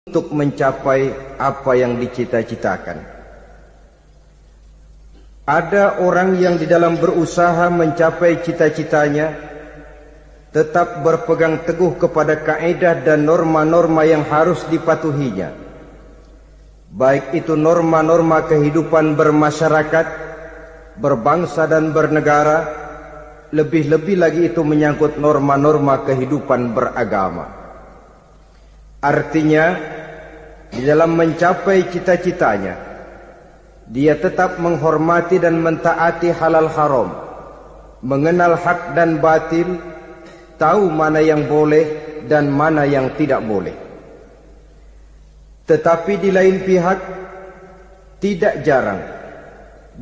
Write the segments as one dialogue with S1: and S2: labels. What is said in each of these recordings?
S1: untuk mencapai apa yang dicita-citakan. Ada orang yang di dalam berusaha mencapai cita-citanya tetap berpegang teguh kepada kaedah dan norma-norma yang harus dipatuhinya, baik itu norma-norma kehidupan bermasyarakat, berbangsa dan bernegara, lebih-lebih lagi itu menyangkut norma-norma kehidupan beragama. Artinya, di dalam mencapai cita-citanya, dia tetap menghormati dan mentaati halal haram, mengenal hak dan batil, tahu mana yang boleh dan mana yang tidak boleh. Tetapi di lain pihak, tidak jarang,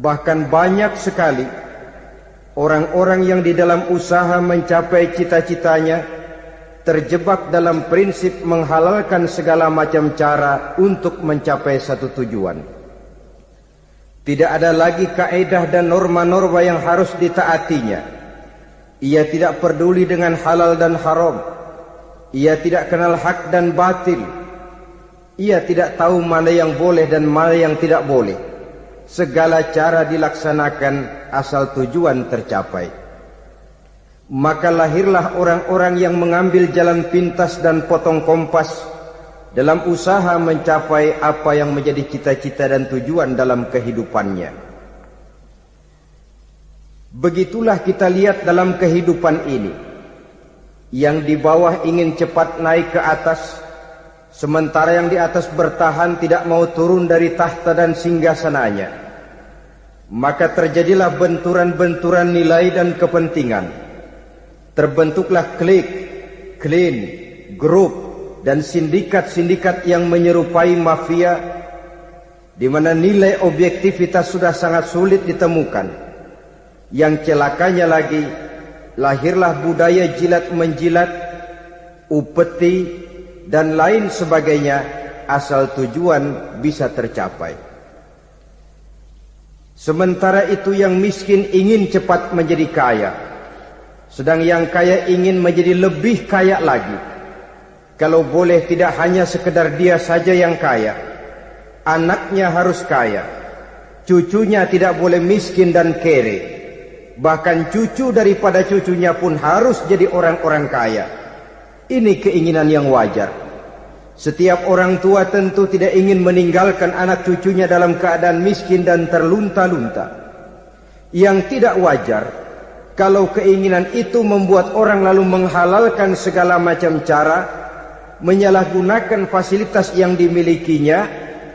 S1: bahkan banyak sekali orang-orang yang di dalam usaha mencapai cita-citanya terjebak dalam prinsip menghalalkan segala macam cara untuk mencapai satu tujuan. Tidak ada lagi kaedah dan norma-norma yang harus ditaatinya. Ia tidak peduli dengan halal dan haram. Ia tidak kenal hak dan batil. Ia tidak tahu mana yang boleh dan mana yang tidak boleh. Segala cara dilaksanakan asal tujuan tercapai. Maka lahirlah orang-orang yang mengambil jalan pintas dan potong kompas dalam usaha mencapai apa yang menjadi cita-cita dan tujuan dalam kehidupannya. Begitulah kita lihat dalam kehidupan ini. Yang di bawah ingin cepat naik ke atas, sementara yang di atas bertahan tidak mau turun dari tahta dan singgasananya. Maka terjadilah benturan-benturan nilai dan kepentingan. Terbentuklah klik, klan, grup, dan sindikat-sindikat yang menyerupai mafia, di mana nilai objektivitas sudah sangat sulit ditemukan. Yang celakanya lagi, lahirlah budaya jilat-menjilat, upeti, dan lain sebagainya, asal tujuan bisa tercapai. Sementara itu yang miskin ingin cepat menjadi kaya, sedang yang kaya ingin menjadi lebih kaya lagi. Kalau boleh tidak hanya sekedar dia saja yang kaya, anaknya harus kaya, cucunya tidak boleh miskin dan kere, bahkan cucu daripada cucunya pun harus jadi orang-orang kaya. Ini keinginan yang wajar. Setiap orang tua tentu tidak ingin meninggalkan anak cucunya dalam keadaan miskin dan terlunta-lunta. Yang tidak wajar kalau keinginan itu membuat orang lalu menghalalkan segala macam cara, menyalahgunakan fasilitas yang dimilikinya,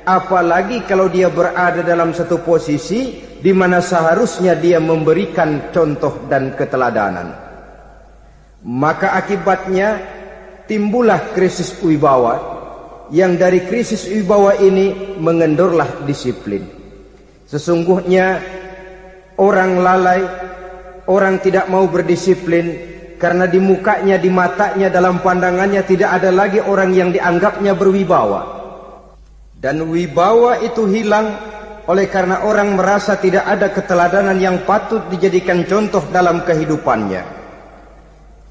S1: apalagi kalau dia berada dalam satu posisi di mana seharusnya dia memberikan contoh dan keteladanan. Maka akibatnya timbullah krisis wibawa, yang dari krisis wibawa ini mengendorlah disiplin. Sesungguhnya orang lalai, orang tidak mau berdisiplin karena di mukanya, di matanya, dalam pandangannya tidak ada lagi orang yang dianggapnya berwibawa. Dan wibawa itu hilang oleh karena orang merasa tidak ada keteladanan yang patut dijadikan contoh dalam kehidupannya.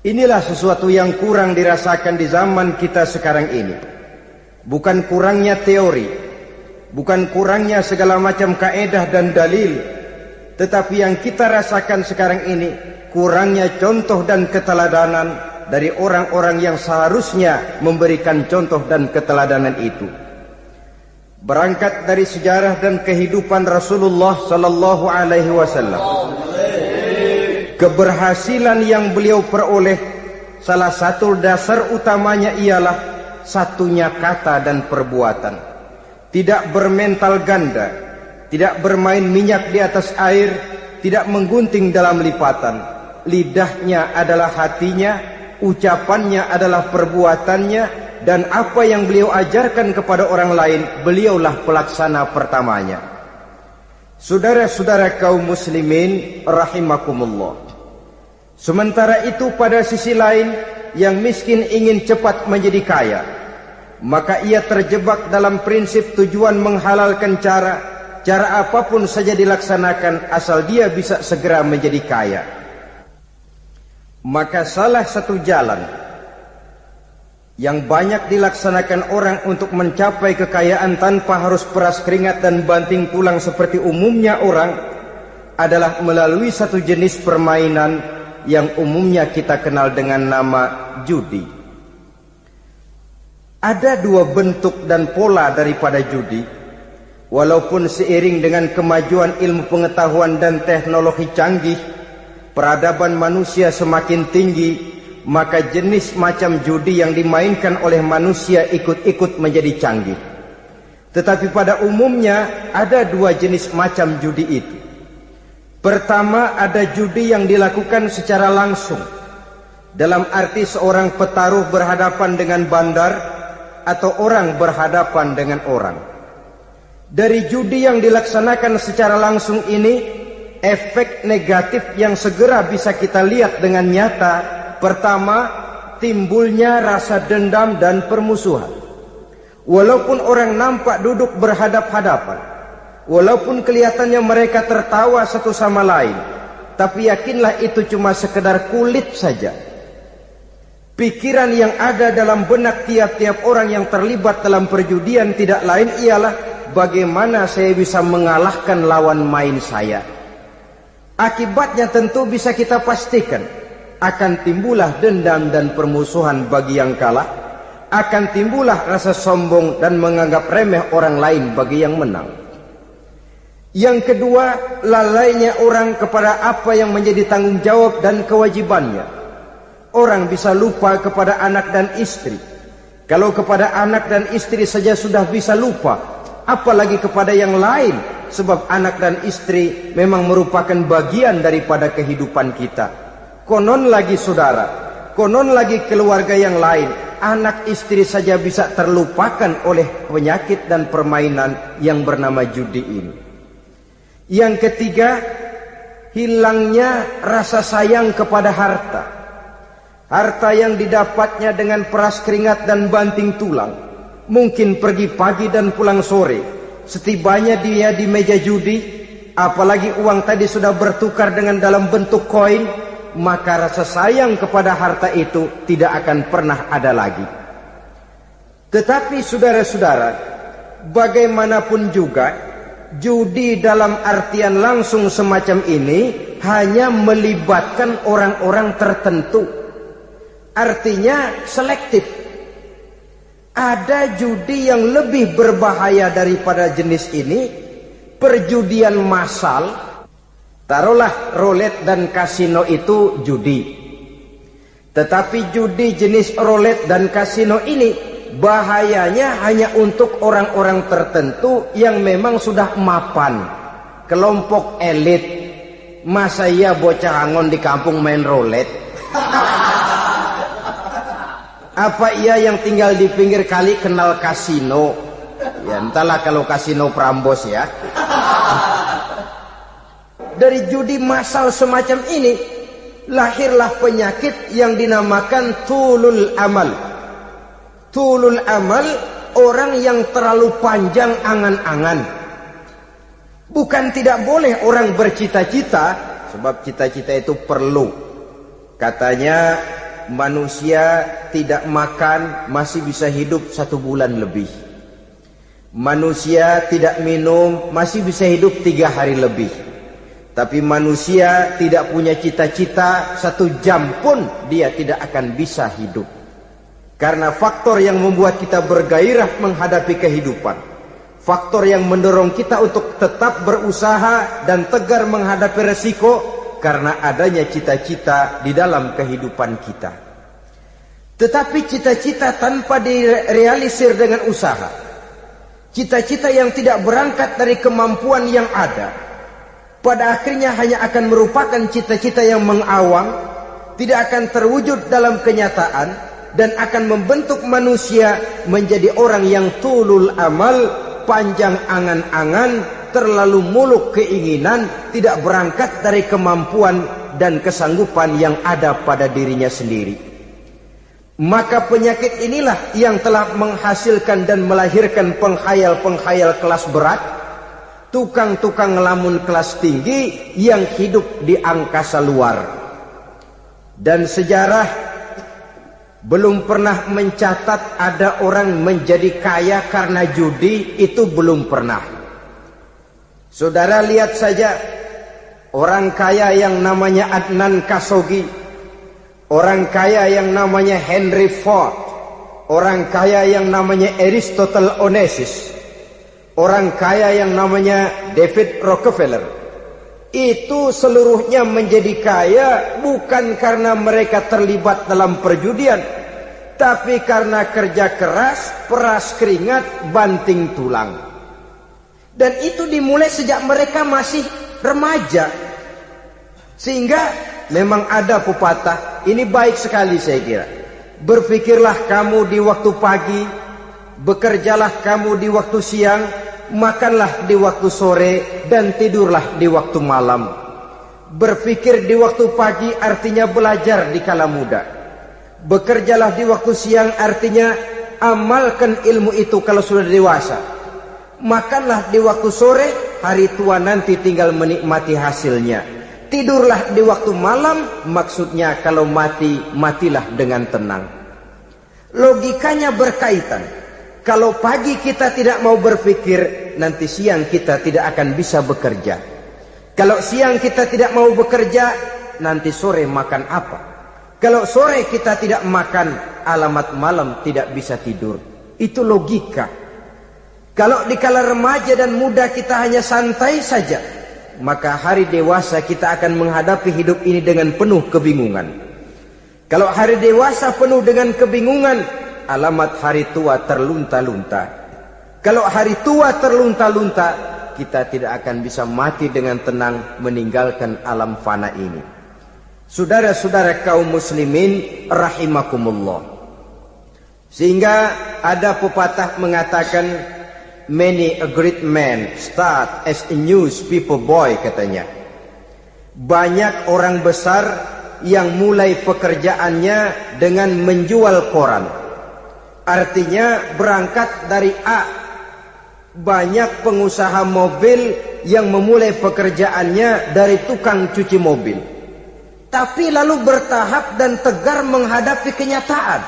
S1: Inilah sesuatu yang kurang dirasakan di zaman kita sekarang ini. Bukan kurangnya teori, bukan kurangnya segala macam kaedah dan dalil, tetapi yang kita rasakan sekarang ini kurangnya contoh dan keteladanan dari orang-orang yang seharusnya memberikan contoh dan keteladanan itu. Berangkat dari sejarah dan kehidupan Rasulullah sallallahu alaihi wasallam, keberhasilan yang beliau peroleh, salah satu dasar utamanya ialah satunya kata dan perbuatan. Tidak bermental ganda, tidak bermain minyak di atas air, tidak menggunting dalam lipatan. Lidahnya adalah hatinya, ucapannya adalah perbuatannya, dan apa yang beliau ajarkan kepada orang lain, beliaulah pelaksana pertamanya. Saudara-saudara kaum muslimin rahimakumullah. Sementara itu pada sisi lain, yang miskin ingin cepat menjadi kaya, maka ia terjebak dalam prinsip tujuan menghalalkan cara apapun saja dilaksanakan asal dia bisa segera menjadi kaya. Maka salah satu jalan yang banyak dilaksanakan orang untuk mencapai kekayaan tanpa harus peras keringat dan banting tulang seperti umumnya orang, adalah melalui satu jenis permainan yang umumnya kita kenal dengan nama judi. Ada dua bentuk dan pola daripada judi. Walaupun seiring dengan kemajuan ilmu pengetahuan dan teknologi canggih, peradaban manusia semakin tinggi, maka jenis macam judi yang dimainkan oleh manusia ikut-ikut menjadi canggih. Tetapi pada umumnya ada dua jenis macam judi itu. Pertama, ada judi yang dilakukan secara langsung, dalam arti seorang petaruh berhadapan dengan bandar atau orang berhadapan dengan orang. Dari judi yang dilaksanakan secara langsung ini, efek negatif yang segera bisa kita lihat dengan nyata. Pertama, timbulnya rasa dendam dan permusuhan. Walaupun orang nampak duduk berhadap-hadapan, walaupun kelihatannya mereka tertawa satu sama lain, tapi yakinlah itu cuma sekedar kulit saja. Pikiran yang ada dalam benak tiap-tiap orang yang terlibat dalam perjudian tidak lain ialah, bagaimana saya bisa mengalahkan lawan main saya? Akibatnya tentu bisa kita pastikan, akan timbullah dendam dan permusuhan bagi yang kalah, akan timbullah rasa sombong dan menganggap remeh orang lain bagi yang menang. Yang kedua, lalainya orang kepada apa yang menjadi tanggung jawab dan kewajibannya. Orang bisa lupa kepada anak dan istri. Kalau kepada anak dan istri saja sudah bisa lupa, apalagi kepada yang lain, sebab anak dan istri memang merupakan bagian daripada kehidupan kita. Konon lagi saudara, konon lagi keluarga yang lain, anak istri saja bisa terlupakan oleh penyakit dan permainan yang bernama judi ini. Yang ketiga, hilangnya rasa sayang kepada harta. Harta yang didapatnya dengan peras keringat dan banting tulang, mungkin pergi pagi dan pulang sore. Setibanya dia di meja judi, apalagi uang tadi sudah bertukar dengan dalam bentuk koin, maka rasa sayang kepada harta itu tidak akan pernah ada lagi. Tetapi saudara-saudara, bagaimanapun juga, judi dalam artian langsung semacam ini hanya melibatkan orang-orang tertentu. Artinya selektif. Ada judi yang lebih berbahaya daripada jenis ini, perjudian massal. Taruhlah roulette dan kasino itu judi. Tetapi judi jenis roulette dan kasino ini bahayanya hanya untuk orang-orang tertentu yang memang sudah mapan, kelompok elit. Masa iya bocah angon di kampung main roulette? Apa ia yang tinggal di pinggir kali kenal kasino? Ya entahlah kalau kasino Prambos ya. Dari judi massal semacam ini lahirlah penyakit yang dinamakan tulul amal. Tulul amal, orang yang terlalu panjang angan-angan. Bukan tidak boleh orang bercita-cita, sebab cita-cita itu perlu. Katanya manusia tidak makan masih bisa hidup 1 bulan lebih. Manusia tidak minum masih bisa hidup 3 hari lebih. Tapi manusia tidak punya cita-cita 1 jam pun dia tidak akan bisa hidup. Karena faktor yang membuat kita bergairah menghadapi kehidupan, faktor yang mendorong kita untuk tetap berusaha dan tegar menghadapi resiko, karena adanya cita-cita di dalam kehidupan kita. Tetapi cita-cita tanpa direalisir dengan usaha, cita-cita yang tidak berangkat dari kemampuan yang ada, pada akhirnya hanya akan merupakan cita-cita yang mengawang, tidak akan terwujud dalam kenyataan, dan akan membentuk manusia menjadi orang yang tulul amal, panjang angan-angan, terlalu muluk keinginan, tidak berangkat dari kemampuan dan kesanggupan yang ada pada dirinya sendiri. Maka penyakit inilah yang telah menghasilkan dan melahirkan penghayal-penghayal kelas berat, tukang-tukang ngelamun kelas tinggi yang hidup di angkasa luar. Dan sejarah belum pernah mencatat ada orang menjadi kaya karena judi, itu belum pernah. Saudara lihat saja orang kaya yang namanya Adnan Khashoggi, orang kaya yang namanya Henry Ford, orang kaya yang namanya Aristotle Onassis, orang kaya yang namanya David Rockefeller. Itu seluruhnya menjadi kaya bukan karena mereka terlibat dalam perjudian, tapi karena kerja keras, peras keringat, banting tulang. Dan itu dimulai sejak mereka masih remaja. Sehingga memang ada pepatah, ini baik sekali saya kira. Berpikirlah kamu di waktu pagi, bekerjalah kamu di waktu siang, makanlah di waktu sore, dan tidurlah di waktu malam. Berpikir di waktu pagi artinya belajar di kala muda. Bekerjalah di waktu siang artinya amalkan ilmu itu kalau sudah dewasa. Makanlah di waktu sore, hari tua nanti tinggal menikmati hasilnya. Tidurlah di waktu malam, maksudnya kalau mati, matilah dengan tenang. Logikanya berkaitan. Kalau pagi kita tidak mau berpikir, nanti siang kita tidak akan bisa bekerja. Kalau siang kita tidak mau bekerja, nanti sore makan apa? Kalau sore kita tidak makan, alamat malam tidak bisa tidur. Itu logika. Kalau di kala remaja dan muda kita hanya santai saja, maka hari dewasa kita akan menghadapi hidup ini dengan penuh kebingungan. Kalau hari dewasa penuh dengan kebingungan, alamat hari tua terlunta-lunta. Kalau hari tua terlunta-lunta, kita tidak akan bisa mati dengan tenang meninggalkan alam fana ini. Saudara-saudara kaum muslimin rahimakumullah. Sehingga ada pepatah mengatakan, many a great man start as a newspaper boy, katanya. Banyak orang besar yang mulai pekerjaannya dengan menjual koran. Artinya berangkat dari A. Banyak pengusaha mobil yang memulai pekerjaannya dari tukang cuci mobil, tapi lalu bertahap dan tegar menghadapi kenyataan,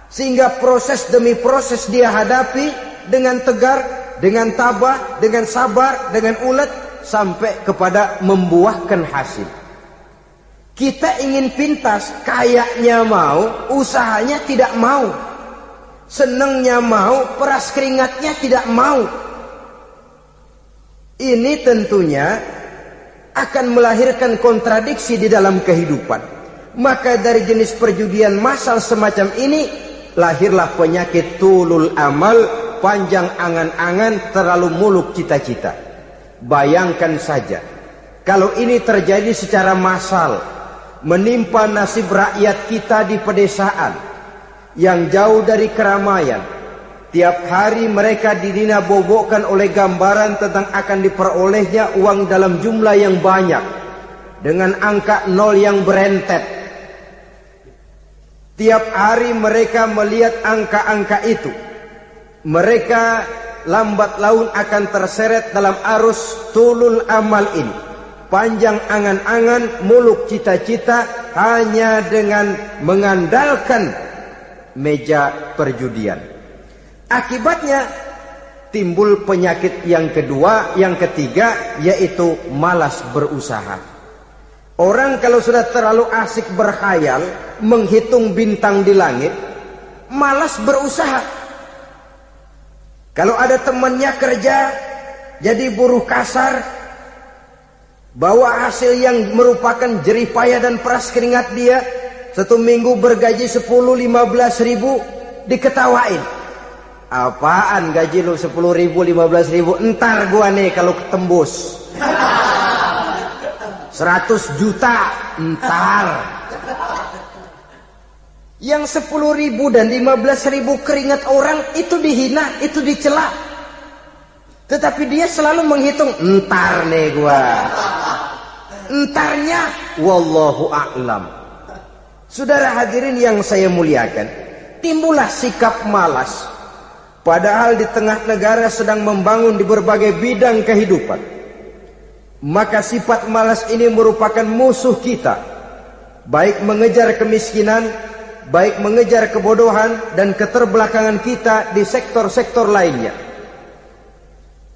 S1: sehingga proses demi proses dia hadapi dengan tegar, dengan tabah, dengan sabar, dengan ulet, sampai kepada membuahkan hasil. Kita ingin pintas, kayaknya mau, usahanya tidak mau. Senangnya mau, peras keringatnya tidak mau. Ini tentunya akan melahirkan kontradiksi di dalam kehidupan. Maka dari jenis perjudian massal semacam ini, lahirlah penyakit tulul amal, panjang angan-angan, terlalu muluk cita-cita. Bayangkan saja, kalau ini terjadi secara massal, menimpa nasib rakyat kita di pedesaan yang jauh dari keramaian. Tiap hari mereka didina-bobokkan oleh gambaran tentang akan diperolehnya uang dalam jumlah yang banyak, dengan angka nol yang berentet. Tiap hari mereka melihat angka-angka itu. Mereka lambat laun akan terseret dalam arus tulul amal ini. Panjang angan-angan, muluk cita-cita, hanya dengan mengandalkan meja perjudian. Akibatnya timbul penyakit yang kedua, yang ketiga, yaitu malas berusaha. Orang kalau sudah terlalu asik berkhayal, menghitung bintang di langit, malas berusaha. Kalau ada temannya kerja jadi buruh kasar, bawa hasil yang merupakan jerih payah dan peras keringat dia, satu minggu bergaji 10-15 ribu, diketawain. Apaan gaji lu 10 ribu, 15 ribu? Entar gua nih kalau ketembus 100 juta, entar. Yang 10 ribu dan 15 ribu keringat orang itu dihina, itu dicela. Tetapi dia selalu menghitung, entar nih gua. Entarnya, wallahu a'lam. Saudara hadirin yang saya muliakan, timbullah sikap malas. Padahal di tengah negara sedang membangun di berbagai bidang kehidupan. Maka sifat malas ini merupakan musuh kita. Baik mengejar kemiskinan, baik mengejar kebodohan dan keterbelakangan kita di sektor-sektor lainnya.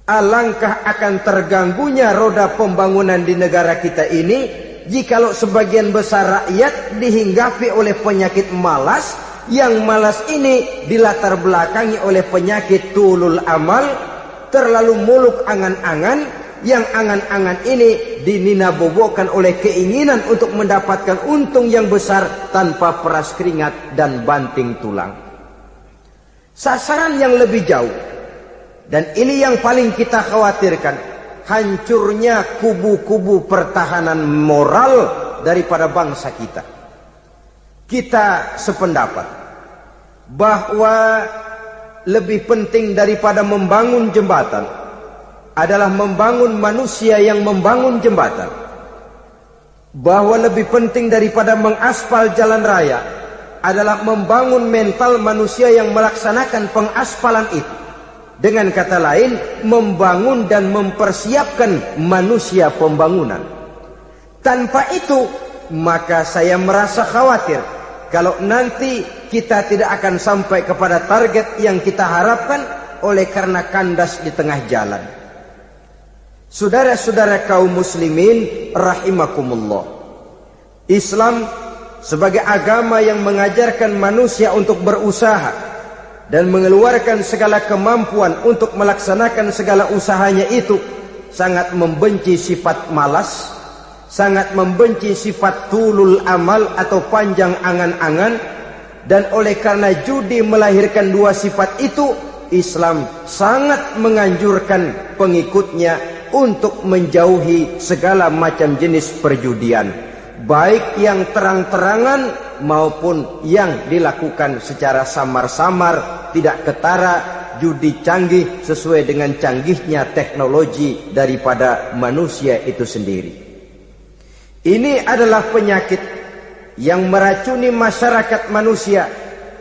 S1: Alangkah akan terganggunya roda pembangunan di negara kita ini jikalau sebagian besar rakyat dihinggapi oleh penyakit malas, yang malas ini dilatar belakangi oleh penyakit tulul amal, terlalu muluk angan-angan, yang angan-angan ini dininabobokan oleh keinginan untuk mendapatkan untung yang besar tanpa peras keringat dan banting tulang. Sasaran yang lebih jauh, dan ini yang paling kita khawatirkan, hancurnya kubu-kubu pertahanan moral daripada bangsa kita. Kita sependapat bahwa lebih penting daripada membangun jembatan adalah membangun manusia yang membangun jembatan. Bahwa lebih penting daripada mengaspal jalan raya adalah membangun mental manusia yang melaksanakan pengaspalan itu. Dengan kata lain, membangun dan mempersiapkan manusia pembangunan. Tanpa itu, maka saya merasa khawatir kalau nanti kita tidak akan sampai kepada target yang kita harapkan oleh karena kandas di tengah jalan. Saudara-saudara kaum muslimin rahimakumullah, Islam sebagai agama yang mengajarkan manusia untuk berusaha dan mengeluarkan segala kemampuan untuk melaksanakan segala usahanya itu, sangat membenci sifat malas, sangat membenci sifat tulul amal atau panjang angan-angan. Dan oleh karena judi melahirkan dua sifat itu, Islam sangat menganjurkan pengikutnya untuk menjauhi segala macam jenis perjudian, baik yang terang-terangan maupun yang dilakukan secara samar-samar, tidak ketara, judi canggih sesuai dengan canggihnya teknologi daripada manusia itu sendiri. Ini adalah penyakit yang meracuni masyarakat manusia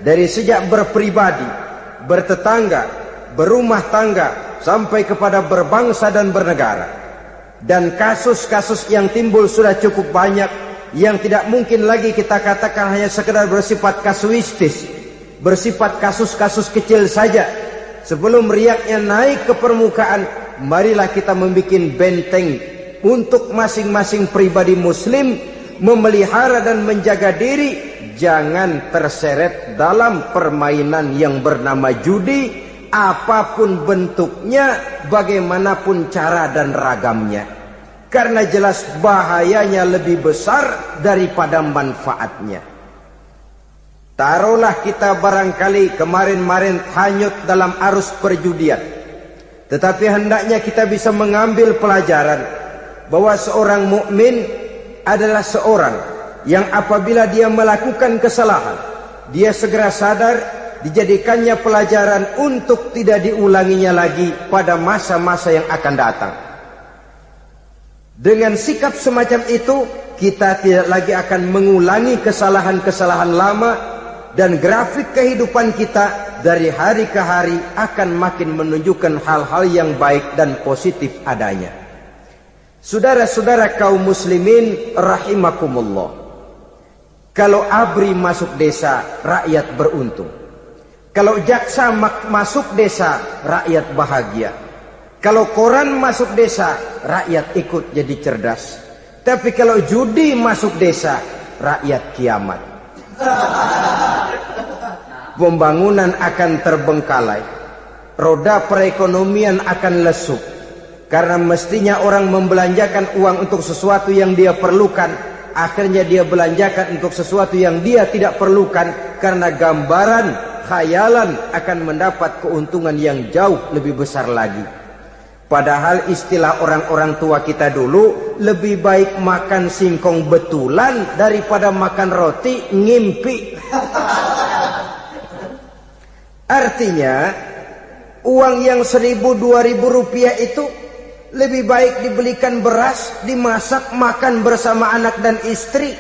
S1: dari sejak berpribadi, bertetangga, berumah tangga, sampai kepada berbangsa dan bernegara. Dan kasus-kasus yang timbul sudah cukup banyak, yang tidak mungkin lagi kita katakan hanya sekedar bersifat kasuistis, bersifat kasus-kasus kecil saja. Sebelum riaknya naik ke permukaan, marilah kita membuat benteng untuk masing-masing pribadi muslim memelihara dan menjaga diri, jangan terseret dalam permainan yang bernama judi, apapun bentuknya, bagaimanapun cara dan ragamnya. Karena jelas bahayanya lebih besar daripada manfaatnya. Taruhlah kita barangkali kemarin-marin hanyut dalam arus perjudian, tetapi hendaknya kita bisa mengambil pelajaran bahwa seorang mukmin adalah seorang yang apabila dia melakukan kesalahan, dia segera sadar, dijadikannya pelajaran untuk tidak diulanginya lagi pada masa-masa yang akan datang. Dengan sikap semacam itu, kita tidak lagi akan mengulangi kesalahan-kesalahan lama, dan grafik kehidupan kita dari hari ke hari akan makin menunjukkan hal-hal yang baik dan positif adanya. Saudara-saudara kaum muslimin rahimakumullah, kalau ABRI masuk desa, rakyat beruntung. Kalau jaksa masuk desa, rakyat bahagia. Kalau koran masuk desa, rakyat ikut jadi cerdas. Tapi kalau judi masuk desa, rakyat kiamat. Pembangunan akan terbengkalai, roda perekonomian akan lesu. Karena mestinya orang membelanjakan uang untuk sesuatu yang dia perlukan, akhirnya dia belanjakan untuk sesuatu yang dia tidak perlukan, karena gambaran, khayalan akan mendapat keuntungan yang jauh lebih besar lagi. Padahal istilah orang-orang tua kita dulu, lebih baik makan singkong betulan daripada makan roti ngimpi. Artinya, uang yang 1.000-2.000 rupiah itu lebih baik dibelikan beras, dimasak, makan bersama anak dan istri,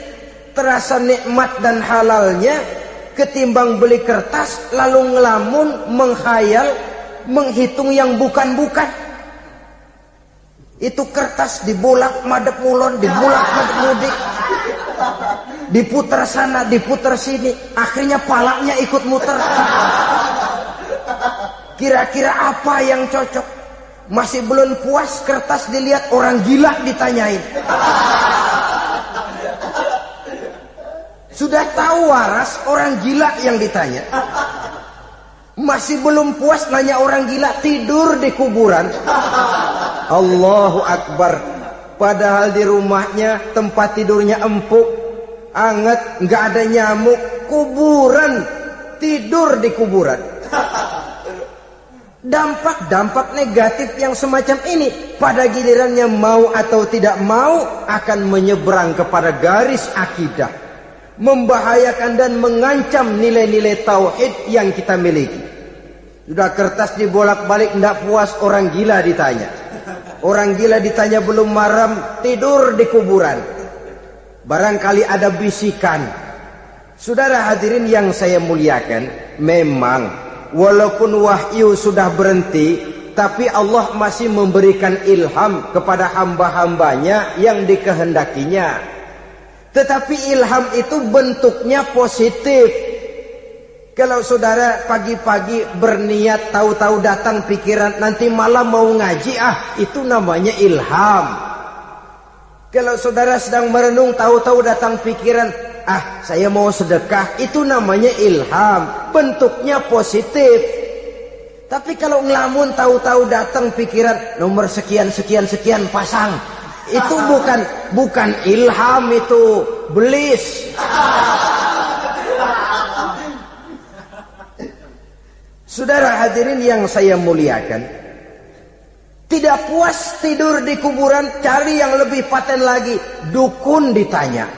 S1: terasa nikmat dan halalnya, ketimbang beli kertas lalu ngelamun, menghayal, menghitung yang bukan-bukan. Itu kertas dibolak madep mulon, dibolak madep mudik. Diputar sana, diputar sini, akhirnya palanya ikut muter. Kira-kira apa yang cocok? Masih belum puas, kertas dilihat, orang gila ditanyain. Sudah tahu waras, orang gila yang ditanya. Masih belum puas, nanya orang gila, tidur di kuburan. Allahu Akbar. Padahal di rumahnya tempat tidurnya empuk, anget, nggak ada nyamuk. Kuburan, tidur di kuburan. Dampak-dampak negatif yang semacam ini pada gilirannya mau atau tidak mau akan menyeberang kepada garis akidah, membahayakan dan mengancam nilai-nilai tauhid yang kita miliki. Sudah kertas dibolak-balik, tidak puas, orang gila ditanya. Orang gila ditanya belum maram, tidur di kuburan. Barangkali ada bisikan. Saudara hadirin yang saya muliakan, memang walaupun wahyu sudah berhenti, tapi Allah masih memberikan ilham kepada hamba-hambanya yang dikehendakinya. Tetapi ilham itu bentuknya positif. Kalau saudara pagi-pagi berniat, tahu-tahu datang pikiran nanti malam mau ngaji, itu namanya ilham. Kalau saudara sedang merenung, tahu-tahu datang pikiran, saya mau sedekah, itu namanya ilham, bentuknya positif. Tapi kalau ngelamun, tahu-tahu datang pikiran nomor sekian sekian sekian pasang, itu bukan ilham, itu belis. Saudara hadirin yang saya muliakan, tidak puas tidur di kuburan, cari yang lebih paten lagi, dukun ditanya.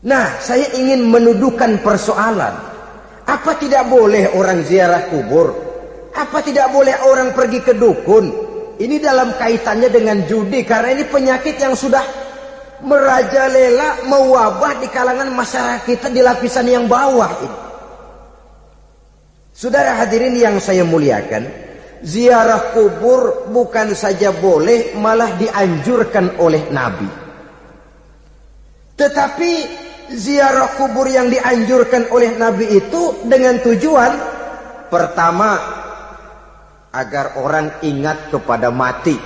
S1: Nah, saya ingin menuduhkan persoalan. Apa tidak boleh orang ziarah kubur? Apa tidak boleh orang pergi ke dukun? Ini dalam kaitannya dengan judi, karena ini penyakit yang sudah merajalela, mewabah di kalangan masyarakat kita di lapisan yang bawah ini. Saudara hadirin yang saya muliakan, ziarah kubur bukan saja boleh, malah dianjurkan oleh Nabi. Tetapi ziarah kubur yang dianjurkan oleh Nabi itu dengan tujuan pertama, agar orang ingat kepada mati.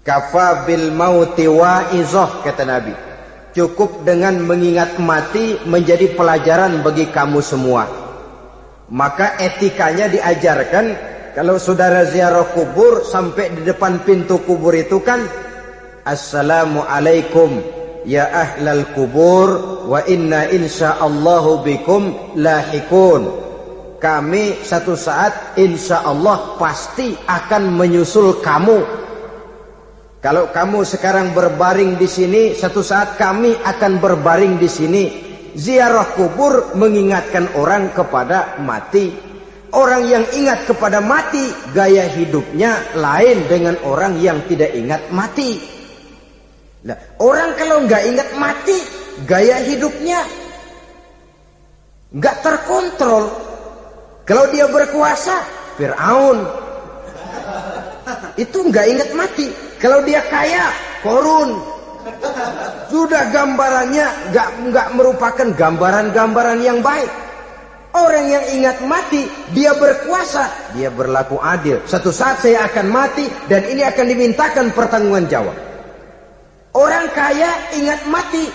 S1: Kafa bil mauti wa'izah, kata Nabi. Cukup dengan mengingat mati menjadi pelajaran bagi kamu semua. Maka etikanya diajarkan, kalau saudara ziarah kubur sampai di depan pintu kubur itu kan, Assalamualaikum ya ahlal kubur wa inna insyaallahu bikum lahikun. Kami satu saat insyaallah pasti akan menyusul kamu. Kalau kamu sekarang berbaring di sini, satu saat kami akan berbaring di sini. Ziarah kubur mengingatkan orang kepada mati. Orang yang ingat kepada mati, gaya hidupnya lain dengan orang yang tidak ingat mati. Nah, orang kalau nggak ingat mati, gaya hidupnya nggak terkontrol. Kalau dia berkuasa, Fir'aun, itu nggak ingat mati. Kalau dia kaya, Korun. Sudah gambarannya nggak merupakan gambaran-gambaran yang baik. Orang yang ingat mati, dia berkuasa, dia berlaku adil. Satu saat saya akan mati dan ini akan dimintakan pertanggungan jawab. Orang kaya ingat mati,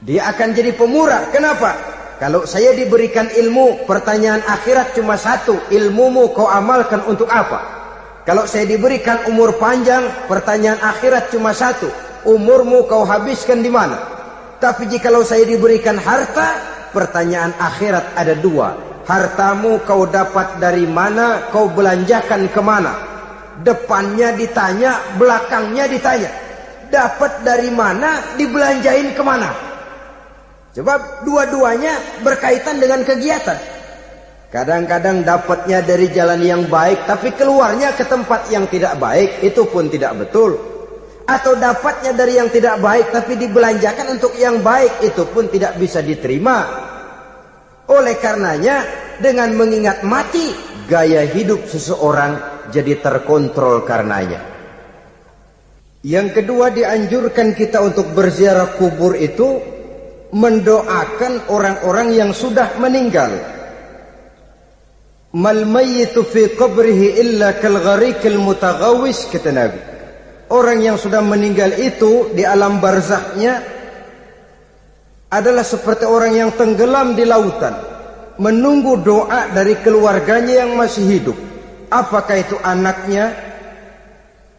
S1: dia akan jadi pemurah. Kenapa? Kalau saya diberikan ilmu, pertanyaan akhirat cuma satu, ilmumu kau amalkan untuk apa? Kalau saya diberikan umur panjang, pertanyaan akhirat cuma satu, umurmu kau habiskan di mana? Tapi jikalau saya diberikan harta, pertanyaan akhirat ada dua. Hartamu kau dapat dari mana, kau belanjakan kemana? Depannya ditanya, belakangnya ditanya. Dapat dari mana, dibelanjain kemana? Sebab dua-duanya berkaitan dengan kegiatan. Kadang-kadang dapatnya dari jalan yang baik, tapi keluarnya ke tempat yang tidak baik, itu pun tidak betul. Atau dapatnya dari yang tidak baik tapi dibelanjakan untuk yang baik, itu pun tidak bisa diterima. Oleh karenanya, dengan mengingat mati, gaya hidup seseorang jadi terkontrol karenanya. Yang kedua, dianjurkan kita untuk berziarah kubur itu mendoakan orang-orang yang sudah meninggal. Mal mayyitu fi qabrihi illa kal gharikil mutaghawis, kata Nabi. Orang yang sudah meninggal itu di alam barzahnya adalah seperti orang yang tenggelam di lautan, menunggu doa dari keluarganya yang masih hidup. Apakah itu anaknya,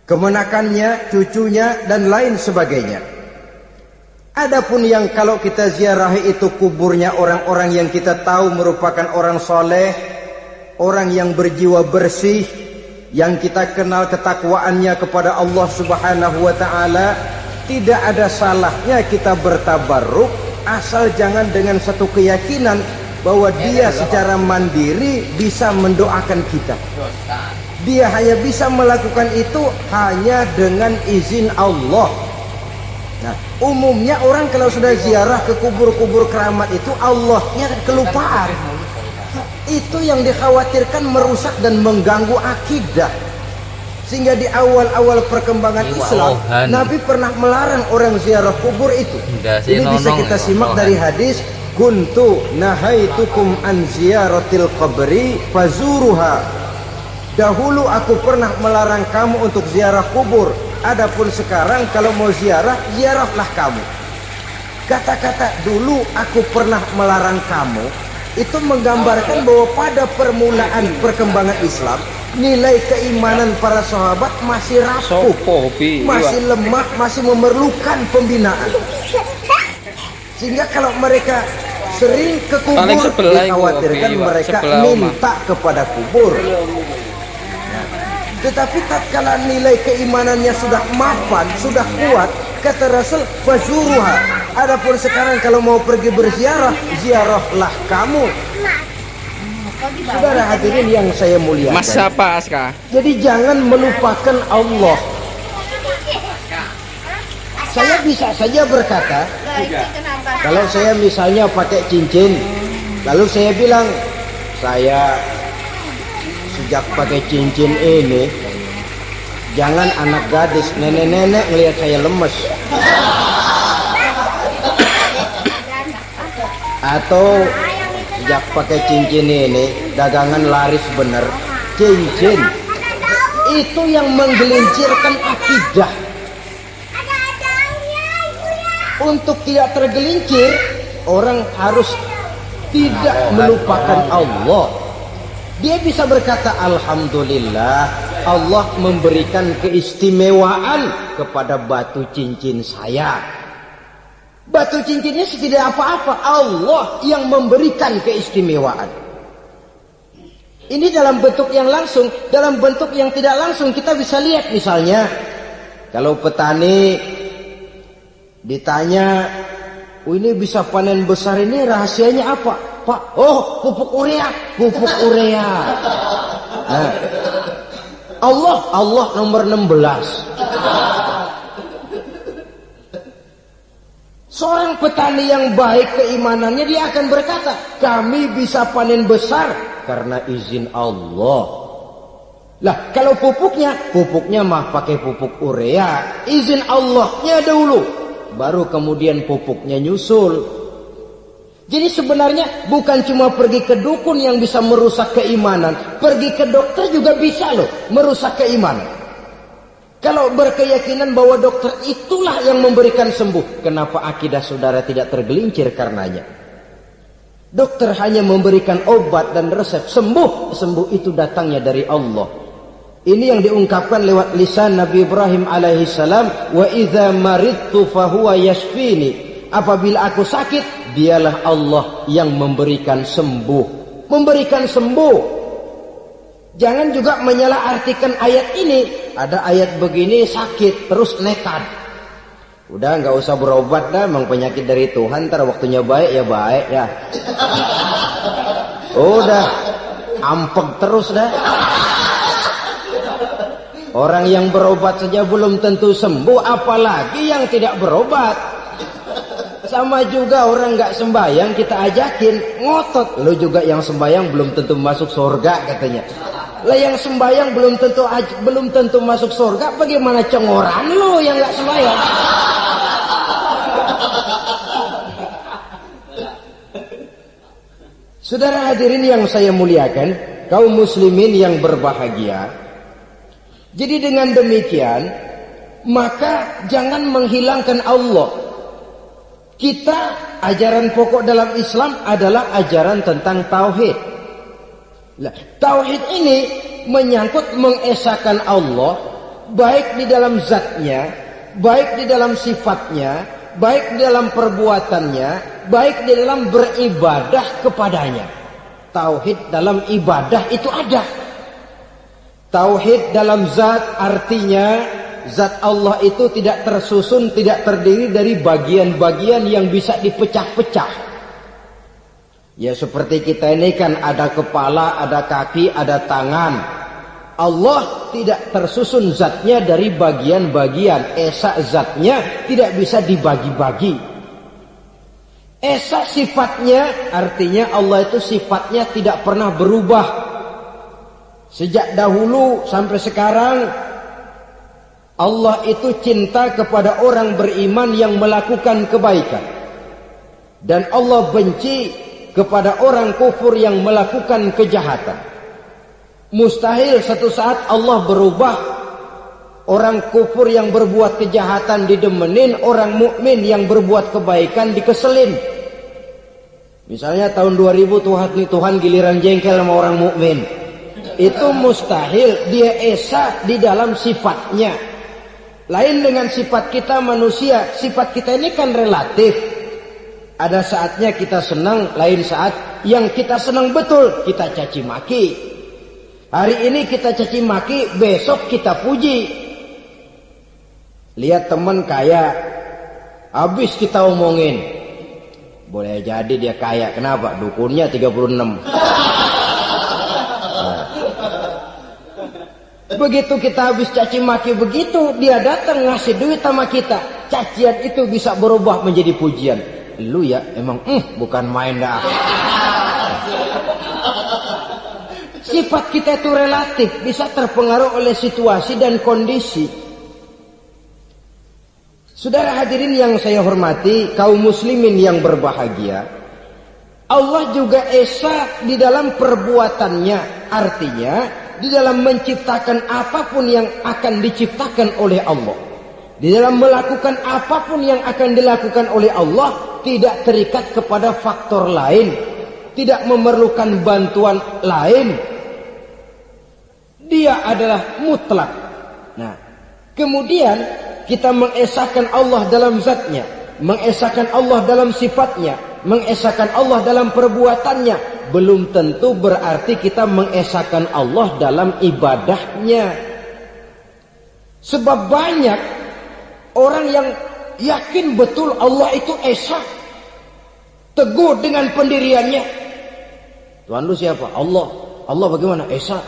S1: kemenakannya, cucunya, dan lain sebagainya. Adapun yang kalau kita ziarahi itu kuburnya orang-orang yang kita tahu merupakan orang soleh, orang yang berjiwa bersih, yang kita kenal ketakwaannya kepada Allah Subhanahu wa ta'ala, tidak ada salahnya kita bertabarruk, asal jangan dengan satu keyakinan bahwa dia secara mandiri bisa mendoakan kita. Dia hanya bisa melakukan itu hanya dengan izin Allah. Nah, umumnya orang kalau sudah ziarah ke kubur-kubur keramat itu Allahnya kelupaan. Itu yang dikhawatirkan merusak dan mengganggu akidah. Sehingga di awal-awal perkembangan Islam, Nabi pernah melarang orang ziarah kubur itu. Ini bisa kita simak dari hadis, kuntu nahaitukum an ziyaratil qabri fazuruha. Dahulu aku pernah melarang kamu untuk ziarah kubur. Adapun sekarang kalau mau ziarah, ziarahlah kamu. Kata-kata dulu aku pernah melarang kamu itu menggambarkan bahwa pada permulaan perkembangan Islam, nilai keimanan para sahabat masih rapuh, masih lemah, masih memerlukan pembinaan. Sehingga kalau mereka sering ke kubur, dikhawatirkan mereka minta kepada kubur. Tetapi tatkala nilai keimanannya sudah mapan, sudah kuat, kata Rasul, fazuruha. Adapun sekarang kalau mau pergi berziarah, ziarahlah kamu. Saudara hadirin yang saya muliakan.
S2: Mas siapa Aska?
S1: Jadi jangan melupakan Allah. Saya bisa saja berkata, kalau saya misalnya pakai cincin, lalu saya bilang, saya sejak pakai cincin ini, jangan anak gadis, nenek-nenek ngelihat saya lemes. Atau sejak pakai cincin ini, dagangan laris bener. Cincin itu yang menggelincirkan akidah. Untuk tidak tergelincir, orang harus tidak melupakan Allah. Dia bisa berkata, alhamdulillah, Allah memberikan keistimewaan kepada batu cincin saya. Batu cincinnya tidak apa-apa, Allah yang memberikan keistimewaan. Ini dalam bentuk yang langsung. Dalam bentuk yang tidak langsung kita bisa lihat, misalnya kalau petani ditanya, ini bisa panen besar ini rahasianya apa, Pak? Oh, pupuk urea, pupuk urea. Nah, Allah nomor 16. Seorang petani yang baik keimanannya, dia akan berkata, kami bisa panen besar karena izin Allah. Lah, kalau pupuknya mah pakai pupuk urea, izin Allahnya dahulu, baru kemudian pupuknya nyusul. Jadi sebenarnya bukan cuma pergi ke dukun yang bisa merusak keimanan, pergi ke dokter juga bisa loh merusak keimanan. Kalau berkeyakinan bahwa dokter itulah yang memberikan sembuh, kenapa akidah saudara tidak tergelincir karenanya? Dokter hanya memberikan obat dan resep, sembuh itu datangnya dari Allah. Ini yang diungkapkan lewat lisan Nabi Ibrahim alaihissalam, wa idza maridtu fahuwa yashfini. Apabila aku sakit, dialah Allah yang memberikan sembuh. Memberikan sembuh. Jangan juga menyalahartikan ayat ini. Ada ayat begini sakit terus nekat. Udah nggak usah berobat dah, memang penyakit dari Tuhan. Ntar waktunya baik ya baik ya. Udah ampeg terus dah. Orang yang berobat saja belum tentu sembuh, apalagi yang tidak berobat. Sama juga orang nggak sembahyang kita ajakin ngotot, lo juga yang sembahyang belum tentu masuk surga katanya.
S2: Lah yang sembahyang belum tentu masuk surga, bagaimana cengoran lu yang nggak sembahyang? Saudara hadirin yang saya muliakan, kaum muslimin yang berbahagia. Jadi dengan demikian, maka jangan menghilangkan Allah. Kita, ajaran pokok dalam Islam adalah ajaran tentang tauhid. Nah, tauhid ini menyangkut mengesahkan Allah, baik di dalam zatnya, baik di dalam sifatnya, baik di dalam perbuatannya, baik di dalam beribadah kepadanya. Tauhid dalam ibadah itu ada. Tauhid dalam zat artinya zat Allah itu tidak tersusun, tidak terdiri dari bagian-bagian yang bisa dipecah-pecah. Ya seperti kita ini kan ada kepala, ada kaki, ada tangan. Allah tidak tersusun zatnya dari bagian-bagian. Esa zatnya tidak bisa dibagi-bagi. Esa sifatnya artinya Allah itu sifatnya tidak pernah berubah. Sejak dahulu sampai sekarang Allah itu cinta kepada orang beriman yang melakukan kebaikan. Dan Allah benci kepada orang kufur yang melakukan kejahatan. Mustahil satu saat Allah berubah. Orang kufur yang berbuat kejahatan didemenin, orang mukmin yang berbuat kebaikan dikeselin. Misalnya tahun 2000 Tuhan giliran jengkel sama orang mukmin. Itu mustahil, dia esa di dalam sifatnya. Lain dengan sifat kita manusia, sifat kita ini kan relatif. Ada saatnya kita senang, lain saat yang kita senang betul kita caci maki. Hari ini kita caci maki, besok kita puji. Lihat teman kaya, habis kita omongin. Boleh jadi dia kaya, kenapa? Dukunnya 36. Begitu kita habis caci maki begitu, dia datang ngasih duit sama kita. Cacian itu bisa berubah menjadi pujian. Lu ya emang bukan main dah. Sifat kita itu relatif, bisa terpengaruh oleh situasi dan kondisi. Saudara hadirin yang saya hormati, kaum muslimin yang berbahagia, Allah juga esa di dalam perbuatannya. Artinya di dalam menciptakan apapun yang akan diciptakan oleh Allah, di dalam melakukan apapun yang akan dilakukan oleh Allah, tidak terikat kepada faktor lain, tidak memerlukan bantuan lain. Dia adalah mutlak. Nah, kemudian kita mengesahkan Allah dalam zatnya, mengesahkan Allah dalam sifatnya, mengesahkan Allah dalam perbuatannya. Belum tentu berarti kita mengesahkan Allah dalam ibadahnya. Sebab banyak orang yang yakin betul Allah itu esa, teguh dengan pendiriannya. Tuhan lu siapa? Allah. Allah bagaimana? Esa.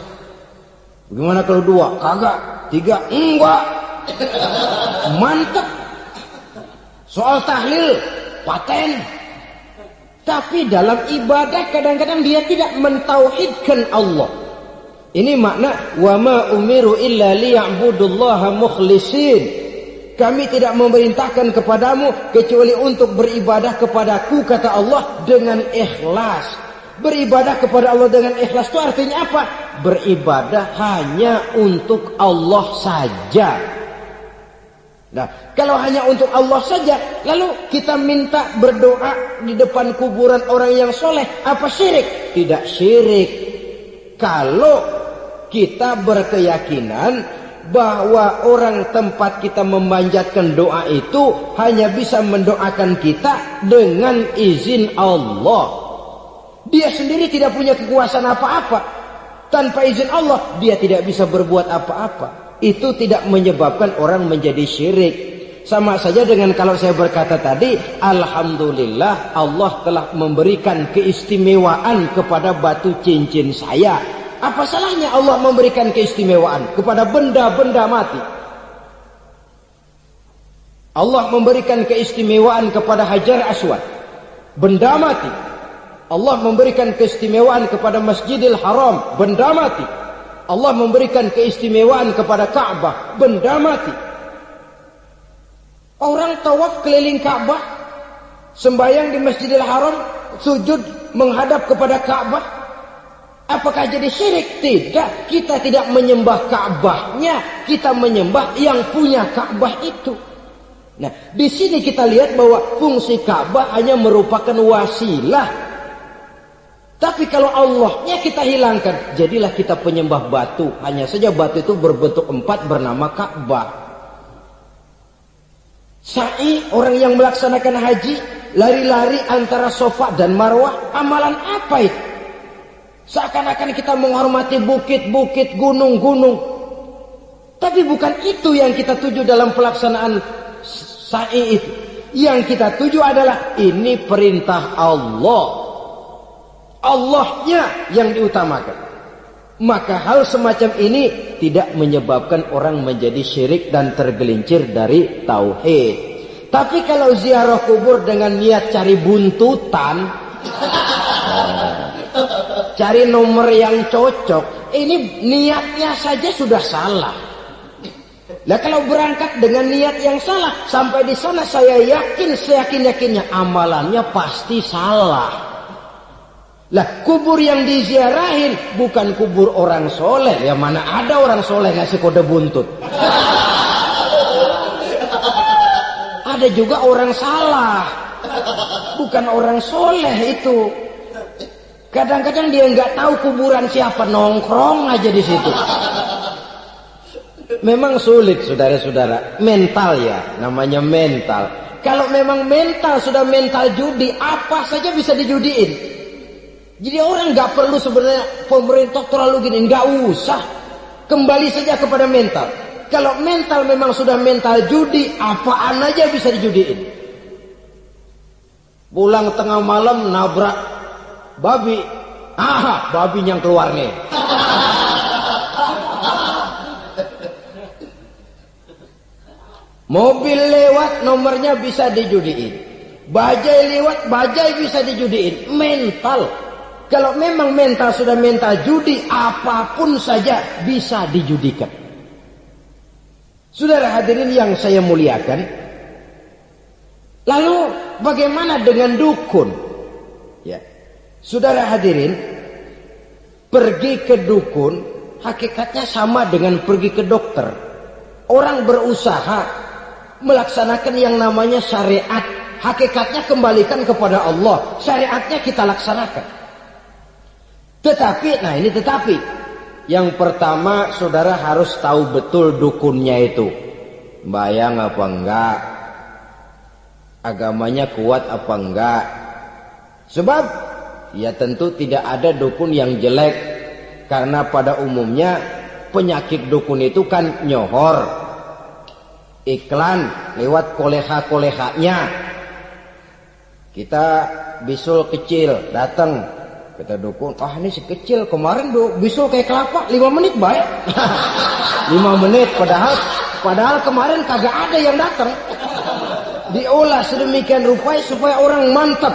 S2: Bagaimana kalau dua? Kagak. Tiga? Enggak. Mantap. Soal tahlil paten. Tapi dalam ibadah kadang-kadang dia tidak mentauhidkan Allah. Ini makna wa ma umiru illa liya'budullaha mukhlisin. Kami tidak memerintahkan kepadamu kecuali untuk beribadah kepadaku, kata Allah, dengan ikhlas. Beribadah kepada Allah dengan ikhlas itu artinya apa? Beribadah hanya untuk Allah saja. Nah, kalau hanya untuk Allah saja, lalu kita minta berdoa di depan kuburan orang yang soleh, apa syirik? Tidak syirik. Kalau kita berkeyakinan bahwa orang tempat kita memanjatkan doa itu hanya bisa mendoakan kita dengan izin Allah. Dia sendiri tidak punya kekuasaan apa-apa. Tanpa izin Allah dia tidak bisa berbuat apa-apa. Itu tidak menyebabkan orang menjadi syirik. Sama saja dengan kalau saya berkata tadi, alhamdulillah Allah telah memberikan keistimewaan kepada batu cincin saya. Apa salahnya Allah memberikan keistimewaan kepada benda-benda mati? Allah memberikan keistimewaan kepada Hajar Aswad, benda mati. Allah memberikan keistimewaan kepada Masjidil Haram, benda mati. Allah memberikan keistimewaan kepada Ka'bah, benda mati. Orang tawaf keliling Ka'bah, sembahyang di Masjidil Haram, sujud menghadap kepada Ka'bah. Apakah jadi syirik? Tidak. Kita tidak menyembah Ka'bahnya, kita menyembah yang punya Ka'bah itu. Nah, di sini kita lihat bahwa fungsi Ka'bah hanya merupakan wasilah. Tapi kalau Allahnya kita hilangkan, jadilah kita penyembah batu. Hanya saja batu itu berbentuk 4 bernama Ka'bah. Sa'i, orang yang melaksanakan haji, lari-lari antara Safa dan Marwah, amalan apa itu? Seakan-akan kita menghormati bukit-bukit, gunung-gunung. Tapi bukan itu yang kita tuju dalam pelaksanaan sa'i itu. Yang kita tuju adalah ini perintah Allah. Allahnya yang diutamakan. Maka hal semacam ini tidak menyebabkan orang menjadi syirik dan tergelincir dari tauhid. Tapi kalau ziarah kubur dengan niat cari buntutan, cari nomor yang cocok, ini niatnya saja sudah salah. Nah, kalau berangkat dengan niat yang salah, sampai di sana saya yakin, seyakin-yakinnya amalannya pasti salah. Lah, kubur yang diziarahin bukan kubur orang soleh. Ya mana ada orang soleh ngasih kode buntut. Ada juga orang salah, bukan orang soleh itu. Kadang-kadang dia nggak tahu kuburan siapa, nongkrong aja di situ. Memang sulit, saudara-saudara. Mental ya, namanya mental. Kalau memang mental sudah mental judi, apa saja bisa dijudiin. Jadi orang nggak perlu sebenarnya pemerintah terlalu gini, nggak usah. Kembali saja kepada mental. Kalau mental memang sudah mental judi, apaan aja bisa dijudiin. Pulang tengah malam nabrak babi, babi yang keluar nih. Mobil lewat nomornya bisa dijudiin. Bajai lewat, bajai bisa dijudiin. Mental. Kalau memang mental sudah mental judi, apapun saja bisa dijudikan. Saudara hadirin yang saya muliakan, lalu bagaimana dengan dukun? Ya, saudara hadirin, pergi ke dukun hakikatnya sama dengan pergi ke dokter. Orang berusaha melaksanakan yang namanya syariat, hakikatnya kembalikan kepada Allah. Syariatnya kita laksanakan. Tetapi, nah ini tetapi. Yang pertama, saudara harus tahu betul dukunnya itu. Bayang apa enggak? Agamanya kuat apa enggak? Sebab, ya tentu tidak ada dukun yang jelek. Karena pada umumnya, penyakit dukun itu kan nyohor. Iklan lewat koleha-kolehanya. Kita bisul kecil, datang. Kata dukun, ini si kecil kemarin bisul kayak kelapa 5 menit baik. 5 menit padahal kemarin kagak ada yang datang. Diolah sedemikian rupa supaya orang mantap.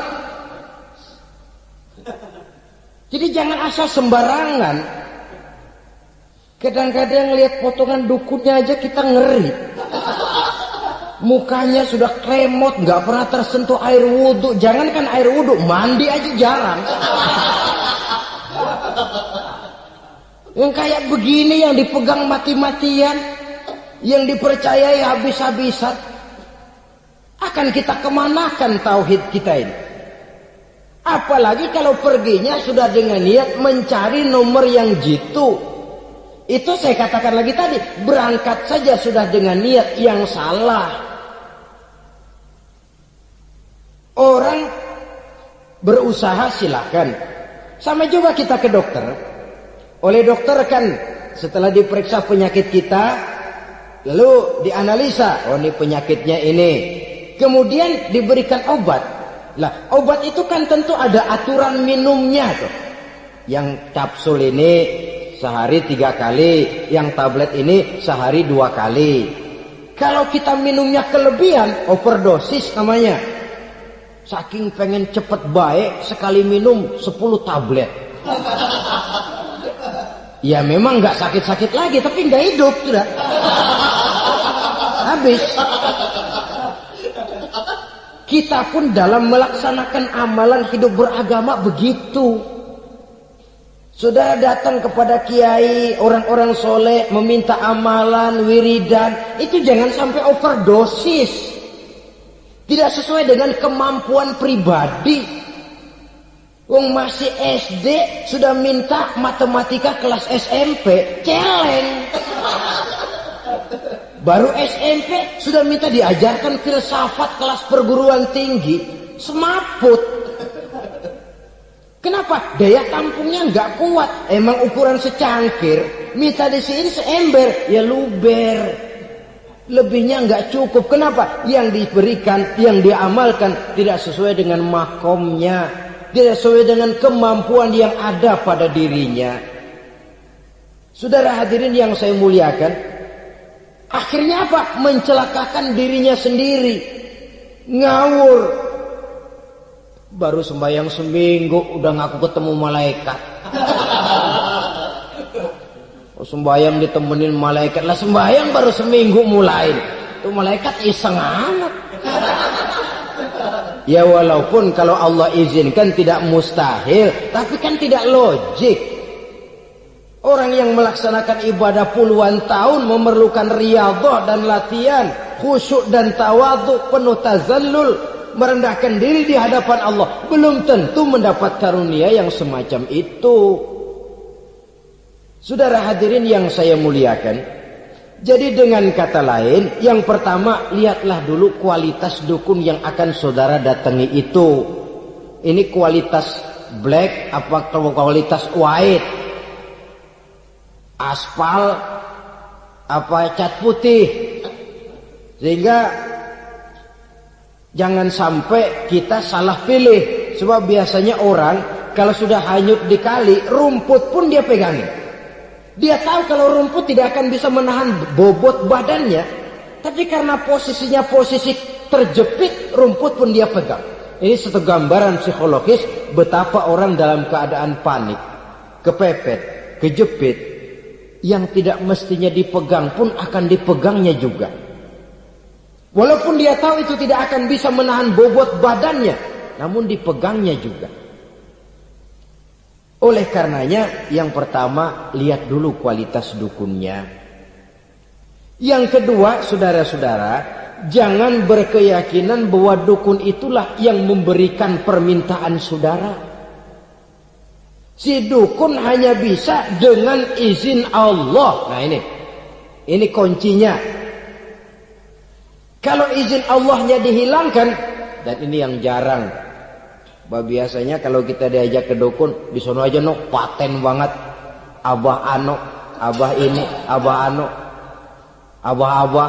S2: Jadi jangan asal sembarangan. Kadang-kadang lihat potongan dukunnya aja kita ngeri. Mukanya sudah kremot, nggak pernah tersentuh air wudhu. Jangankan air wudhu, mandi aja jarang. Yang kayak begini yang dipegang mati-matian, yang dipercayai habis-habisan, akan kita kemanakan tauhid kita ini? Apalagi kalau perginya sudah dengan niat mencari nomor yang jitu. Itu saya katakan lagi tadi, berangkat saja sudah dengan niat yang salah. Orang berusaha silakan. Sama juga kita ke dokter. Oleh dokter kan setelah diperiksa penyakit kita, lalu dianalisa, oh ini penyakitnya ini. Kemudian diberikan obat. Lah, obat itu kan tentu ada aturan minumnya tuh. Yang kapsul ini sehari 3 kali, yang tablet ini sehari 2 kali. Kalau kita minumnya kelebihan, overdosis namanya. Saking pengen cepet baik, sekali minum 10 tablet. Ya memang nggak sakit-sakit lagi, tapi nggak hidup sudah. Habis. Kita pun dalam melaksanakan amalan hidup beragama begitu. Saudara datang kepada kiai, orang-orang soleh, meminta amalan, wiridan, itu jangan sampai overdosis. Tidak sesuai dengan kemampuan pribadi. Wong masih SD sudah minta matematika kelas SMP, celeng. Baru SMP sudah minta diajarkan filsafat kelas perguruan tinggi, semaput. Kenapa? Daya tampungnya nggak kuat. Emang ukuran secangkir, minta di sini seember, ya luber. Lebihnya nggak cukup. Kenapa? Yang diberikan, yang diamalkan tidak sesuai dengan makomnya, tidak sesuai dengan kemampuan yang ada pada dirinya. Saudara hadirin yang saya muliakan, akhirnya apa? Mencelakakan dirinya sendiri, ngawur. Baru sembahyang seminggu udah ngaku ketemu malaikat. Sembahyang ditemenin malaikat lah, sembahyang baru seminggu mulai. Itu malaikat iseng amat. Ya walaupun kalau Allah izinkan tidak mustahil, tapi kan tidak logik. Orang yang melaksanakan ibadah puluhan tahun memerlukan riyadhah dan latihan, khusyuk dan tawadhu, penuh tazallul, merendahkan diri di hadapan Allah, belum tentu mendapat karunia yang semacam itu. Saudara hadirin yang saya muliakan, jadi dengan kata lain, yang pertama, lihatlah dulu kualitas dukun yang akan saudara datangi itu. Ini kualitas black apa kualitas white, aspal apa cat putih. Sehingga jangan sampai kita salah pilih. Sebab biasanya orang kalau sudah hanyut di kali, rumput pun dia pegangin. Dia tahu kalau rumput tidak akan bisa menahan bobot badannya, tapi karena posisinya posisi terjepit, rumput pun dia pegang. Ini satu gambaran psikologis betapa orang dalam keadaan panik, kepepet, kejepit, yang tidak mestinya dipegang pun akan dipegangnya juga. Walaupun dia tahu itu tidak akan bisa menahan bobot badannya, namun dipegangnya juga. Oleh karenanya, yang pertama, lihat dulu kualitas dukunnya. Yang kedua, saudara-saudara, jangan berkeyakinan bahwa dukun itulah yang memberikan permintaan saudara. Si dukun hanya bisa dengan izin Allah. Nah ini kuncinya. Kalau izin Allahnya dihilangkan, dan ini yang jarang. Biasanya kalau kita diajak ke dukun, di sono aja no paten banget, abah ano, abah ini, abah ano, abah.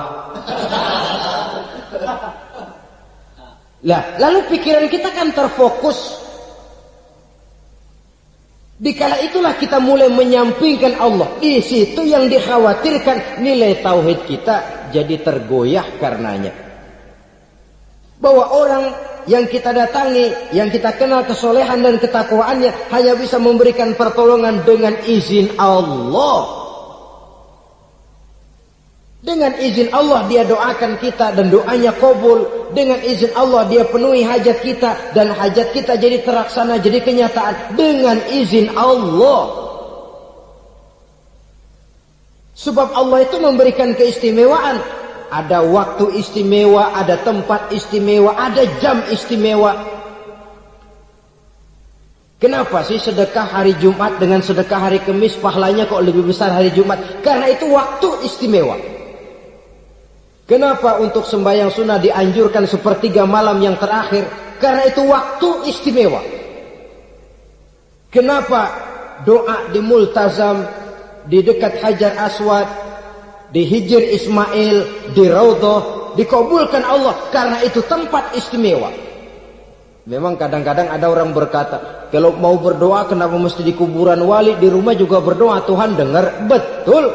S2: Lah, lalu pikiran kita kan terfokus. Dikala itulah kita mulai menyampingkan Allah. Di situ yang dikhawatirkan nilai tauhid kita jadi tergoyah karenanya. Bahwa orang yang kita datangi, yang kita kenal kesolehan dan ketakwaannya, hanya bisa memberikan pertolongan dengan izin Allah. Dengan izin Allah dia doakan kita dan doanya kabul. Dengan izin Allah dia penuhi hajat kita dan hajat kita jadi terlaksana, jadi kenyataan dengan izin Allah. Sebab Allah itu memberikan keistimewaan. Ada waktu istimewa, ada tempat istimewa, ada jam istimewa. Kenapa sih sedekah hari Jumat dengan sedekah hari Kamis pahalanya kok lebih besar hari Jumat? Karena itu waktu istimewa. Kenapa untuk sembahyang sunnah dianjurkan sepertiga malam yang terakhir? Karena itu waktu istimewa. Kenapa doa di Multazam, di dekat Hajar Aswad, di Hijr Ismail, di Raudhah, dikabulkan Allah? Karena itu tempat istimewa. Memang kadang-kadang ada orang berkata, kalau mau berdoa kenapa mesti di kuburan wali? Di rumah juga berdoa, Tuhan dengar. Betul,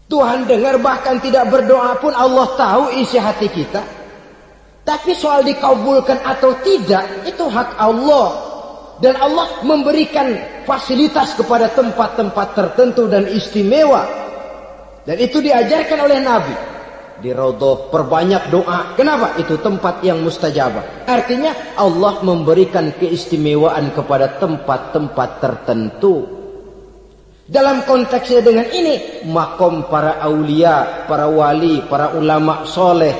S2: Tuhan dengar, bahkan tidak berdoa pun Allah tahu isi hati kita. Tapi soal dikabulkan atau tidak, itu hak Allah. Dan Allah memberikan fasilitas kepada tempat-tempat tertentu dan istimewa. Dan itu diajarkan oleh Nabi. Di Raudhah perbanyak doa. Kenapa? Itu tempat yang mustajabah. Artinya Allah memberikan keistimewaan kepada tempat-tempat tertentu. Dalam konteksnya dengan ini, makom para aulia, para wali, para ulama soleh,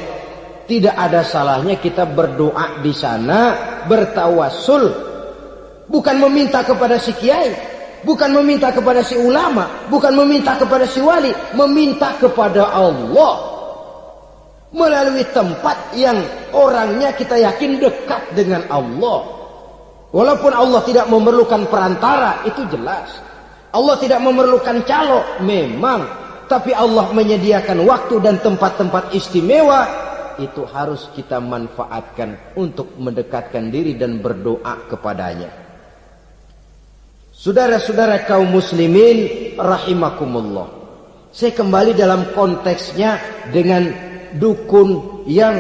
S2: tidak ada salahnya kita berdoa di sana, bertawassul. Bukan meminta kepada si kiai, bukan meminta kepada si ulama, bukan meminta kepada si wali, meminta kepada Allah. Melalui tempat yang orangnya kita yakin dekat dengan Allah. Walaupun Allah tidak memerlukan perantara, itu jelas. Allah tidak memerlukan calo, memang. Tapi Allah menyediakan waktu dan tempat-tempat istimewa. Itu harus kita manfaatkan untuk mendekatkan diri dan berdoa kepadanya. Saudara-saudara kaum muslimin rahimakumullah. Saya kembali dalam konteksnya dengan dukun yang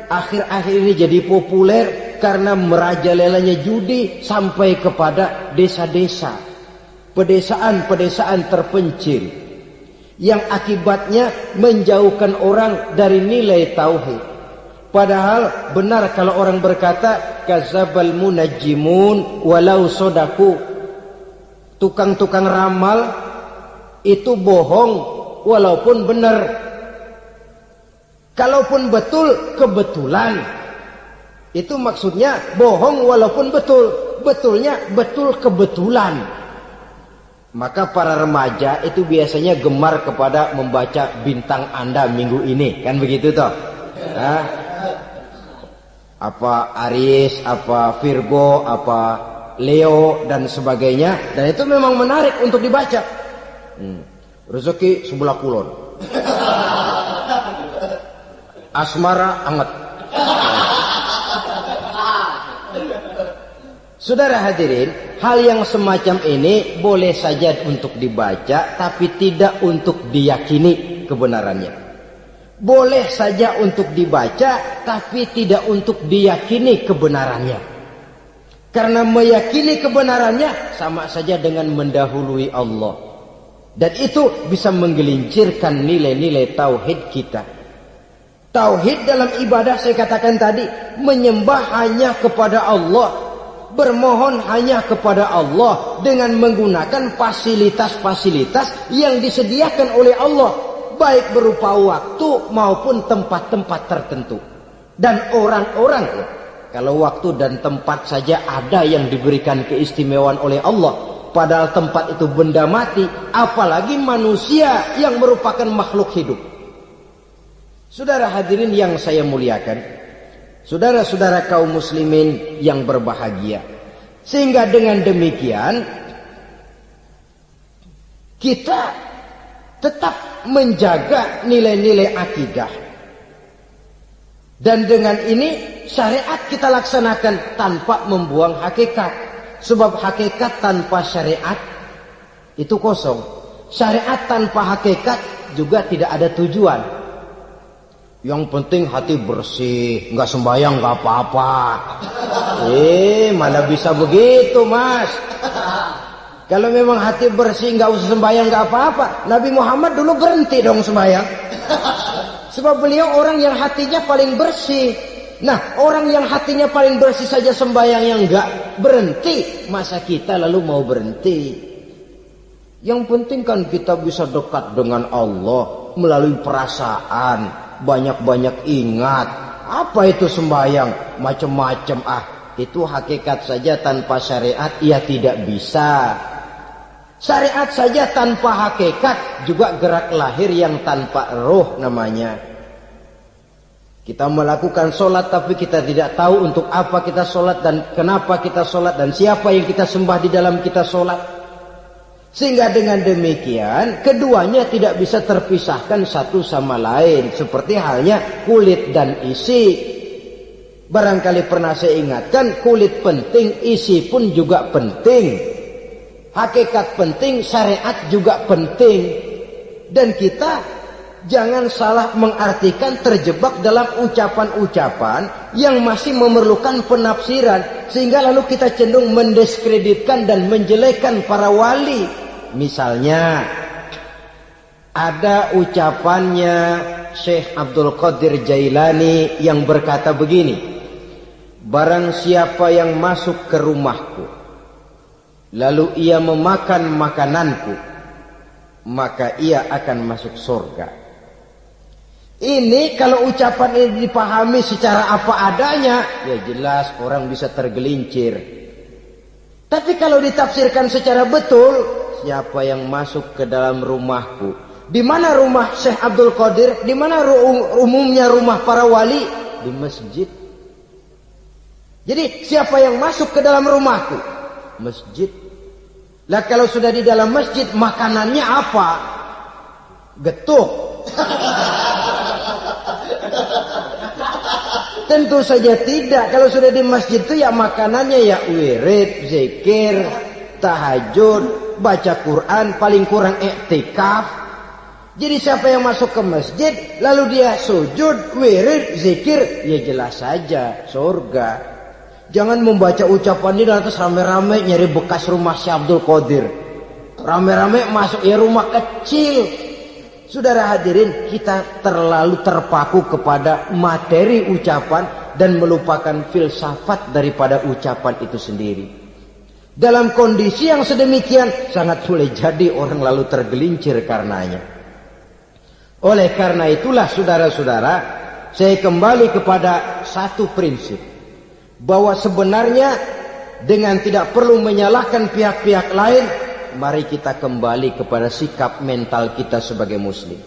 S2: akhir-akhir ini jadi populer karena merajalelanya judi sampai kepada desa-desa, pedesaan-pedesaan terpencil, yang akibatnya menjauhkan orang dari nilai tauhid. Padahal benar kalau orang berkata kazabal munajjimun walau sodaku. Tukang-tukang ramal itu bohong walaupun benar. Kalaupun betul, kebetulan. Itu maksudnya bohong walaupun betul. Betulnya betul kebetulan. Maka para remaja itu biasanya gemar kepada membaca bintang Anda minggu ini. Kan begitu toh? Nah, apa Aries, apa Virgo, apa Leo dan sebagainya, dan itu memang menarik untuk dibaca. Rezeki sebelah kulon, asmara anget. Saudara hadirin, hal yang semacam ini boleh saja untuk dibaca, tapi tidak untuk diyakini kebenarannya. Boleh saja untuk dibaca, tapi tidak untuk diyakini kebenarannya. Karena meyakini kebenarannya sama saja dengan mendahului Allah. Dan itu bisa menggelincirkan nilai-nilai tauhid kita. Tauhid dalam ibadah saya katakan tadi, menyembah hanya kepada Allah, bermohon hanya kepada Allah dengan menggunakan fasilitas-fasilitas yang disediakan oleh Allah, baik berupa waktu maupun tempat-tempat tertentu. Dan orang-orang, kalau waktu dan tempat saja ada yang diberikan keistimewaan oleh Allah, padahal tempat itu benda mati, apalagi manusia yang merupakan makhluk hidup. Saudara hadirin yang saya muliakan, saudara-saudara kaum muslimin yang berbahagia, sehingga dengan demikian kita tetap menjaga nilai-nilai akidah. Dan dengan ini syariat kita laksanakan tanpa membuang hakikat. Sebab hakikat tanpa syariat itu kosong. Syariat tanpa hakikat juga tidak ada tujuan. Yang penting hati bersih, nggak sembahyang nggak apa-apa. Mana bisa begitu, Mas? Kalau memang hati bersih nggak usah sembahyang nggak apa-apa. Nabi Muhammad dulu berhenti dong sembahyang. Sebab beliau orang yang hatinya paling bersih. Nah, orang yang hatinya paling bersih saja sembahyang yang enggak berhenti, masa kita lalu mau berhenti? Yang penting kan kita bisa dekat dengan Allah melalui perasaan, banyak-banyak ingat. Apa itu sembahyang? Macam-macam. Itu hakikat saja tanpa syariat, ia tidak bisa. Syariat saja tanpa hakikat juga gerak lahir yang tanpa roh namanya. Kita melakukan sholat tapi kita tidak tahu untuk apa kita sholat dan kenapa kita sholat dan siapa yang kita sembah di dalam kita sholat. Sehingga dengan demikian keduanya tidak bisa terpisahkan satu sama lain. Seperti halnya kulit dan isi. Barangkali pernah saya ingatkan, kulit penting, isi pun juga penting. Hakikat penting, syariat juga penting. Dan kita Jangan salah mengartikan terjebak dalam ucapan-ucapan yang masih memerlukan penafsiran, sehingga lalu kita cenderung mendiskreditkan dan menjelekkan para wali. Misalnya ada ucapannya Syekh Abdul Qadir Jailani yang berkata begini, barang siapa yang masuk ke rumahku lalu ia memakan makananku, maka ia akan masuk surga. Ini kalau ucapan ini dipahami secara apa adanya, ya jelas orang bisa tergelincir. Tapi kalau ditafsirkan secara betul, siapa yang masuk ke dalam rumahku? Di mana rumah Syekh Abdul Qadir? Di mana umumnya rumah para wali? Di masjid. Jadi siapa yang masuk ke dalam rumahku? Masjid. Lah kalau sudah di dalam masjid, makanannya apa? Getuk. Tentu saja tidak. Kalau sudah di masjid itu ya makanannya ya wirid, zikir, tahajud, baca Quran, paling kurang iktikaf. Jadi siapa yang masuk ke masjid lalu dia sujud, wirid, zikir, ya jelas saja surga. Jangan membaca ucapan ini dan terus rame-rame nyari bekas rumah Syekh Abdul Qadir. Rame-rame masuk ya rumah kecil. Saudara hadirin, kita terlalu terpaku kepada materi ucapan dan melupakan filsafat daripada ucapan itu sendiri. Dalam kondisi yang sedemikian, sangat boleh jadi orang lalu tergelincir karenanya. Oleh karena itulah saudara-saudara, saya kembali kepada satu prinsip, bahwa sebenarnya dengan tidak perlu menyalahkan pihak-pihak lain, mari kita kembali kepada sikap mental kita sebagai muslim.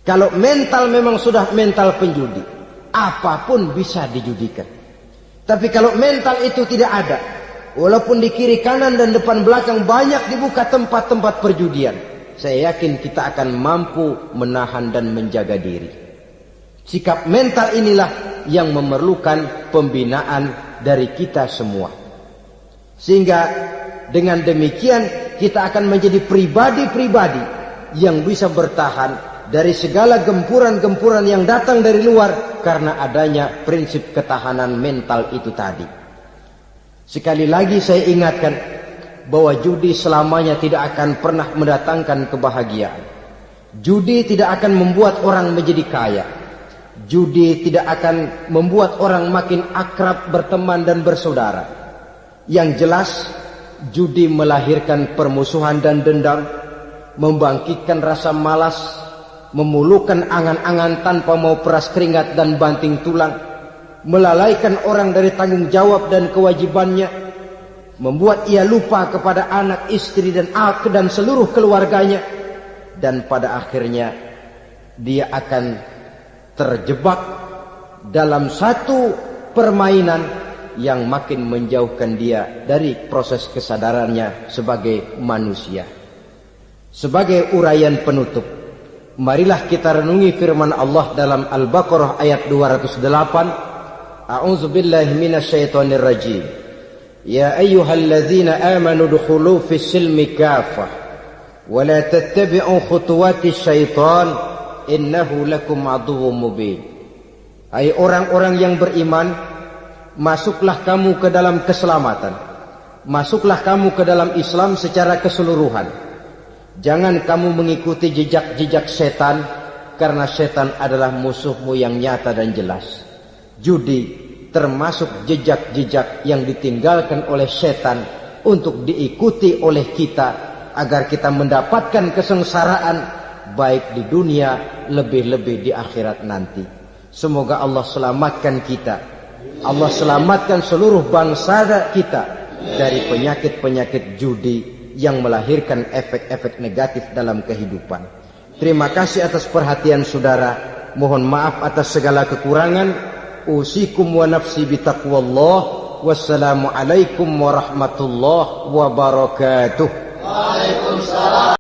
S2: Kalau mental memang sudah mental penjudi, apapun bisa dijudikan. Tapi kalau mental itu tidak ada, walaupun di kiri kanan dan depan belakang banyak dibuka tempat-tempat perjudian, saya yakin kita akan mampu menahan dan menjaga diri. Sikap mental inilah yang memerlukan pembinaan dari kita semua. Sehingga dengan demikian kita akan menjadi pribadi-pribadi yang bisa bertahan dari segala gempuran-gempuran yang datang dari luar karena adanya prinsip ketahanan mental itu tadi. Sekali lagi saya ingatkan bahwa judi selamanya tidak akan pernah mendatangkan kebahagiaan. Judi tidak akan membuat orang menjadi kaya. Judi tidak akan membuat orang makin akrab berteman dan bersaudara. Yang jelas, judi melahirkan permusuhan dan dendam, membangkitkan rasa malas, memulukan angan-angan tanpa mau peras keringat dan banting tulang, melalaikan orang dari tanggung jawab dan kewajibannya, membuat ia lupa kepada anak, istri dan seluruh keluarganya, dan pada akhirnya dia akan terjebak dalam satu permainan yang makin menjauhkan dia dari proses kesadarannya sebagai manusia. Sebagai uraian penutup, marilah kita renungi firman Allah dalam Al-Baqarah ayat 208. A'udzubillahi minasyaitonir rajim. Ya ayyuhalladzina amanu dukhulu fis silmi kafah wa la tattabi'u khutuwatis syaitan innahu lakum aduwwum mubin. Hai orang-orang yang beriman, masuklah kamu ke dalam keselamatan. Masuklah kamu ke dalam Islam secara keseluruhan. Jangan kamu mengikuti jejak-jejak setan, karena setan adalah musuhmu yang nyata dan jelas. Judi termasuk jejak-jejak yang ditinggalkan oleh setan untuk diikuti oleh kita, agar kita mendapatkan kesengsaraan baik di dunia, lebih-lebih di akhirat nanti. Semoga Allah selamatkan kita, Allah selamatkan seluruh bangsa kita dari penyakit-penyakit judi yang melahirkan efek-efek negatif dalam kehidupan. Terima kasih atas perhatian saudara. Mohon maaf atas segala kekurangan. Usikum wa nafsi bitaqwallah. Wassalamualaikum warahmatullahi wabarakatuh. Waalaikumsalam.